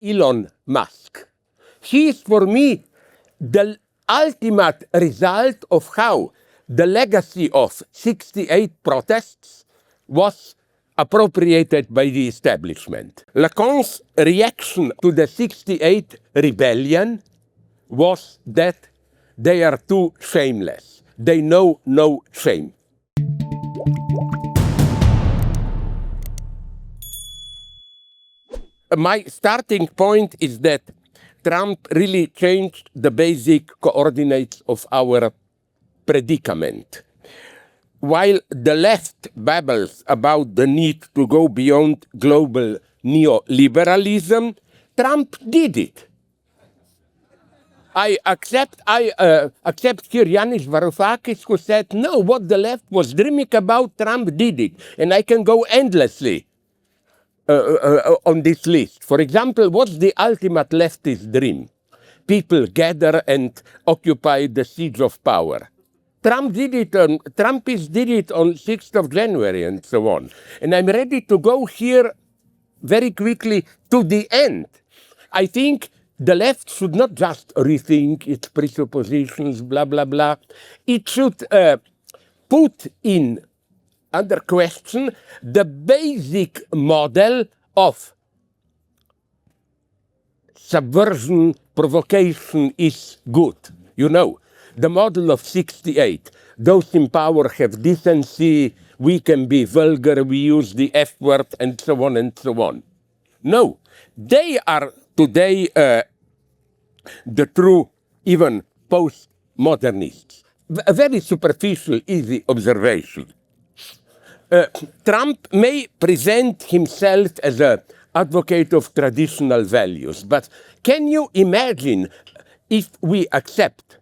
Elon Musk. He is, for me, the ultimate result of how the legacy of 68 protests was appropriated by the establishment. Lacan's reaction to the 68 rebellion was that they are too shameless. They know no shame. My starting point is that Trump really changed the basic coordinates of our predicament. While the left babbles about the need to go beyond global neoliberalism, Trump did it. I accept here Yanis Varoufakis, who said, no, what the left was dreaming about, Trump did it. And I can go endlessly on this list. For example, what's the ultimate leftist dream? People gather and occupy the seats of power. Trumpists did it on 6th of January and so on. And I'm ready to go here very quickly to the end. I think the left should not just rethink its presuppositions, blah, blah, blah. It should put in under question the basic model of subversion, provocation is good. You know, the model of 68. Those in power have decency, we can be vulgar, we use the F word, and so on and so on. No, they are today the true, even postmodernists. A very superficial, easy observation. Trump may present himself as an advocate of traditional values, but can you imagine if we accept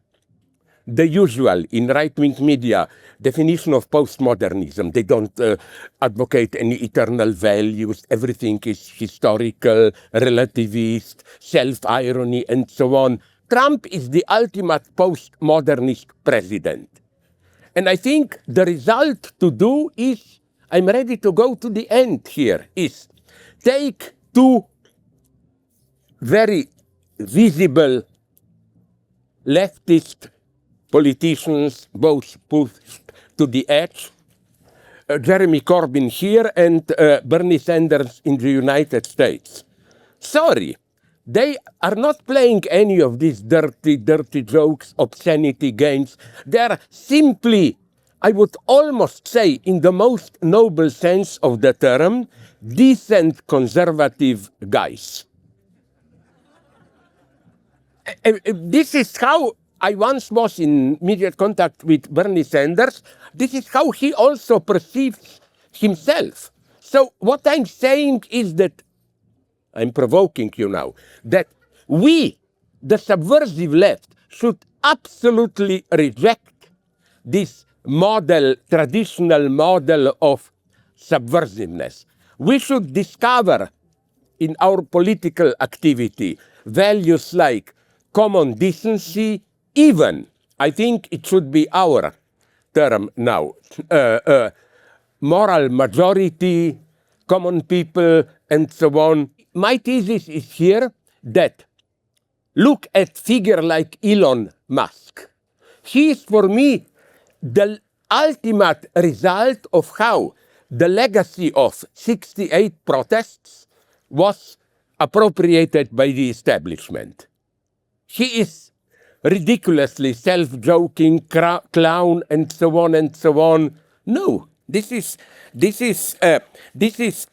the usual in right-wing media definition of postmodernism? They don't advocate any eternal values, everything is historical, relativist, self-irony, and so on. Trump is the ultimate postmodernist president. And I think the result to do is, I'm ready to go to the end here, is take two very visible leftist politicians, both pushed to the edge, Jeremy Corbyn here and Bernie Sanders in the United States. Sorry, they are not playing any of these dirty jokes, obscenity games. They are simply, I would almost say, in the most noble sense of the term, decent conservative guys. This is how I once was in immediate contact with Bernie Sanders. This is how he also perceives himself. So what I'm saying is that, I'm provoking you now, that we, the subversive left, should absolutely reject this model, traditional model of subversiveness. We should discover in our political activity values like common decency, even, I think it should be our term now, moral majority, common people, and so on. My thesis is here that look at figure like Elon Musk. He is, for me, the ultimate result of how the legacy of 68 protests was appropriated by the establishment. He is ridiculously self-joking, clown, and so on and so on. No, this is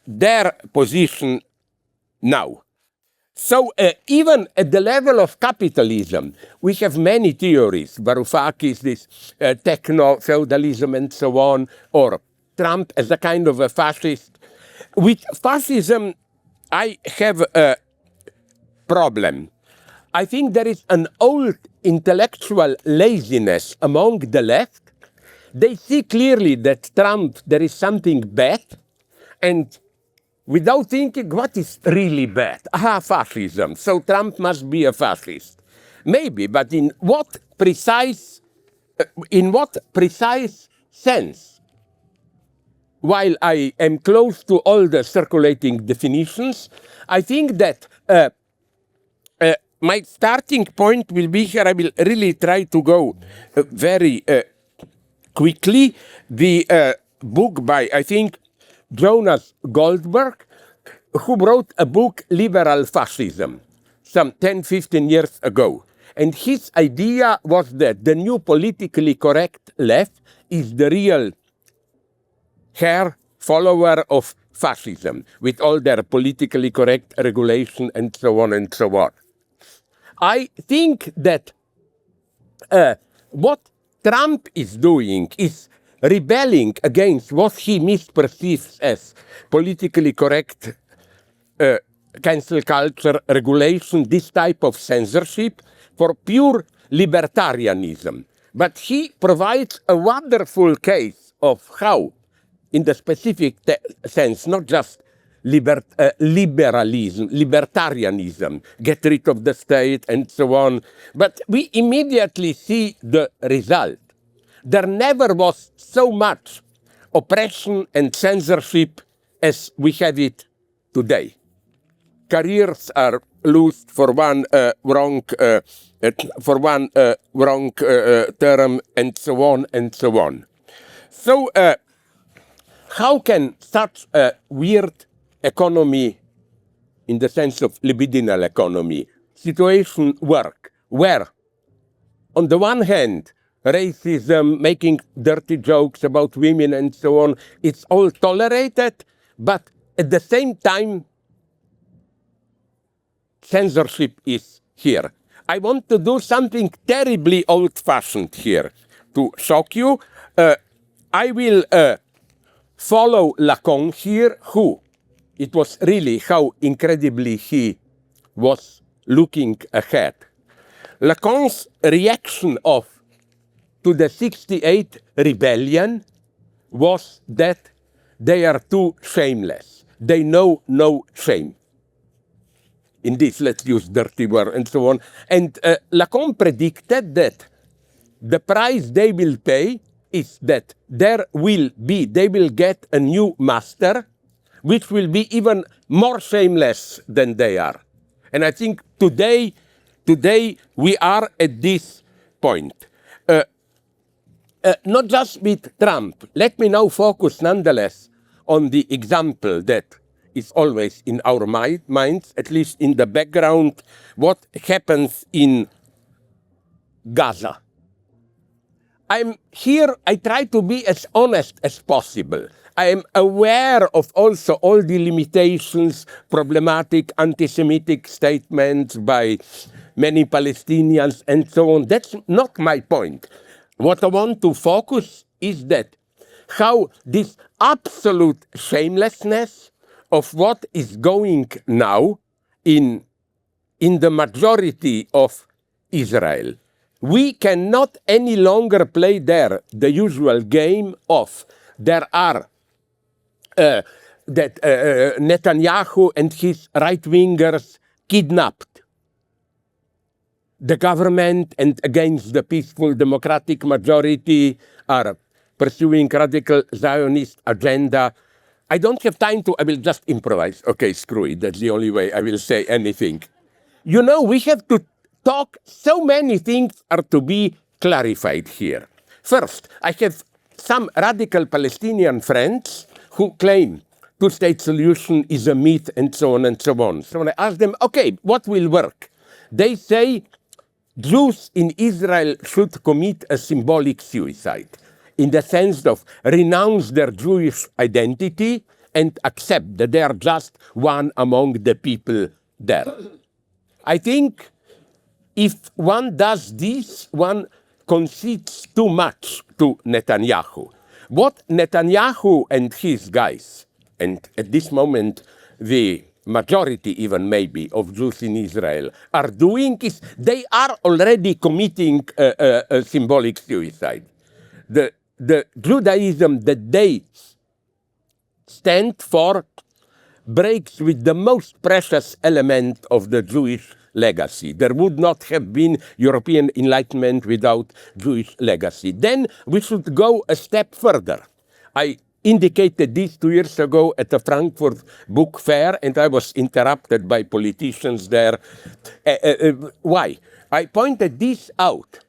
their position now. So even at the level of capitalism, we have many theories. Varoufakis, this techno-feudalism and so on, or Trump as a kind of a fascist. With fascism, I have a problem. I think there is an old intellectual laziness among the left. They see clearly that Trump, there is something bad, and without thinking, what is really bad? Aha, fascism. So Trump must be a fascist. Maybe, but in what precise sense? While I am close to all the circulating definitions, I think that my starting point will be here. I will really try to go very quickly. The book by, I think, Jonas Goldberg, who wrote a book, Liberal Fascism, some 10, 15 years ago. And his idea was that the new politically correct left is the real hair follower of fascism, with all their politically correct regulation and so on and so on. I think that what Trump is doing is rebelling against what he misperceives as politically correct cancel culture, regulation, this type of censorship for pure libertarianism. But he provides a wonderful case of how, in the specific sense, not just liberalism, libertarianism, get rid of the state and so on, but we immediately see the result. There never was so much oppression and censorship as we have it today. Careers are lost for one wrong term, and so on and so on. So, how can such a weird economy, in the sense of libidinal economy, situation work, where, on the one hand, racism, making dirty jokes about women and so on, it's all tolerated, but at the same time, censorship is here. I want to do something terribly old-fashioned here to shock you. I will follow Lacan here, who, it was really how incredibly he was looking ahead. Lacan's reaction to the 68 rebellion was that they are too shameless. They know no shame. In this, let's use dirty word and so on. And Lacan predicted that the price they will pay is that they will get a new master, which will be even more shameless than they are. And I think today we are at this point. Not just with Trump. Let me now focus nonetheless on the example that is always in our minds, at least in the background, what happens in Gaza. I'm here, I try to be as honest as possible. I am aware of also all the limitations, problematic anti-Semitic statements by many Palestinians and so on. That's not my point. What I want to focus is that how this absolute shamelessness of what is going now in the majority of Israel. We cannot any longer play there the usual game of there are that Netanyahu and his right-wingers kidnapped the government and against the peaceful democratic majority are pursuing radical Zionist agenda. I don't have time I will just improvise. Okay, screw it, that's the only way I will say anything. You know, we have to talk, so many things are to be clarified here. First, I have some radical Palestinian friends who claim two-state solution is a myth and so on and so on. So when I ask them, okay, what will work? They say Jews in Israel should commit a symbolic suicide, in the sense of renounce their Jewish identity and accept that they are just one among the people there. I think if one does this, one concedes too much to Netanyahu. What Netanyahu and his guys, and at this moment the majority even maybe of Jews in Israel, are doing is they are already committing a symbolic suicide. The Judaism that they stand for breaks with the most precious element of the Jewish legacy. There would not have been European Enlightenment without Jewish legacy. Then we should go a step further. I indicated this 2 years ago at the Frankfurt Book Fair, and I was interrupted by politicians there. Why? I pointed this out.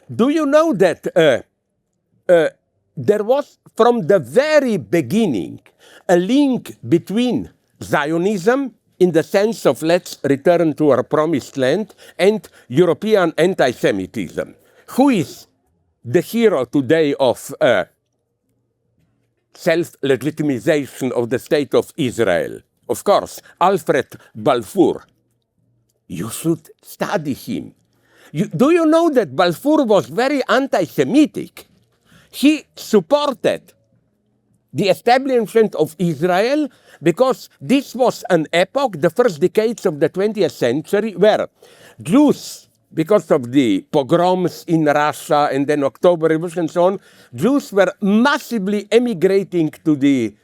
Do you know that there was, from the very beginning, a link between Zionism, in the sense of let's return to our promised land, and European anti-Semitism? Who is the hero today of self-legitimization of the state of Israel? Of course, Alfred Balfour. You should study him. Do you know that Balfour was very anti-Semitic? He supported the establishment of Israel because this was an epoch, the first decades of the 20th century, where Jews, because of the pogroms in Russia and then October Revolution and so on, Jews were massively emigrating to the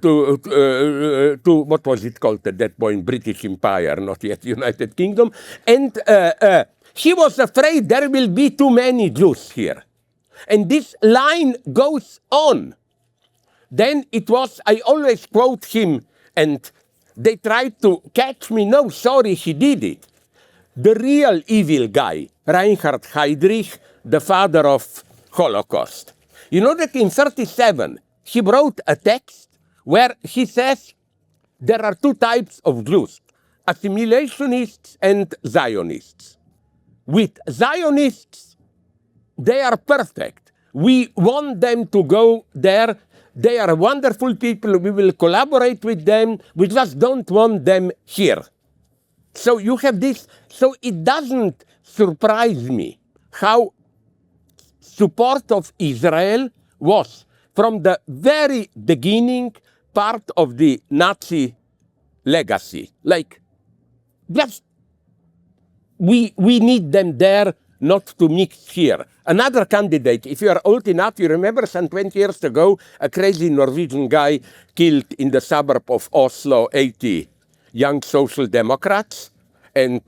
to what was it called at that point, British Empire, not yet United Kingdom, and he was afraid there will be too many Jews here. And this line goes on. Then it was, I always quote him, and they tried to catch me. No, sorry, he did it. The real evil guy, Reinhard Heydrich, the father of Holocaust. You know that in 1937, he wrote a text where he says there are two types of Jews, assimilationists and Zionists. With Zionists, they are perfect. We want them to go there. They are wonderful people. We will collaborate with them. We just don't want them here. So you have this. So it doesn't surprise me how support of Israel was, from the very beginning, part of the Nazi legacy. Like, just, we need them there, not to mix here. Another candidate, if you are old enough, you remember some 20 years ago, a crazy Norwegian guy killed in the suburb of Oslo 80 young social democrats. And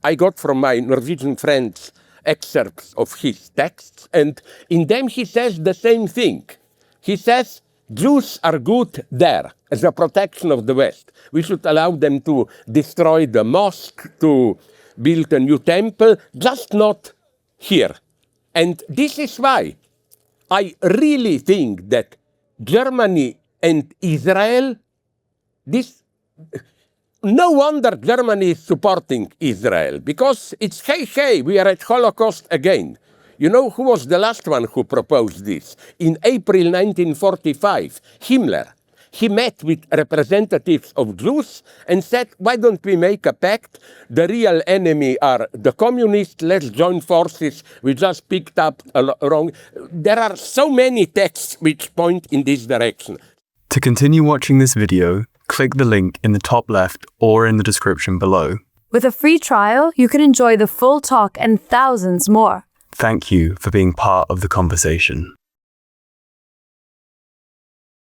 I got from my Norwegian friends excerpts of his texts, and in them he says the same thing. He says, Jews are good there as a protection of the West. We should allow them to destroy the mosque, to build a new temple, just not here. And this is why I really think that Germany and Israel, no wonder Germany is supporting Israel, because it's, hey, we are at Holocaust again. You know who was the last one who proposed this? In April 1945, Himmler. He met with representatives of Jews and said, why don't we make a pact? The real enemy are the communists. Let's join forces. We just picked up wrong. There are so many texts which point in this direction. To continue watching this video, click the link in the top left or in the description below. With a free trial, you can enjoy the full talk and thousands more. Thank you for being part of the conversation.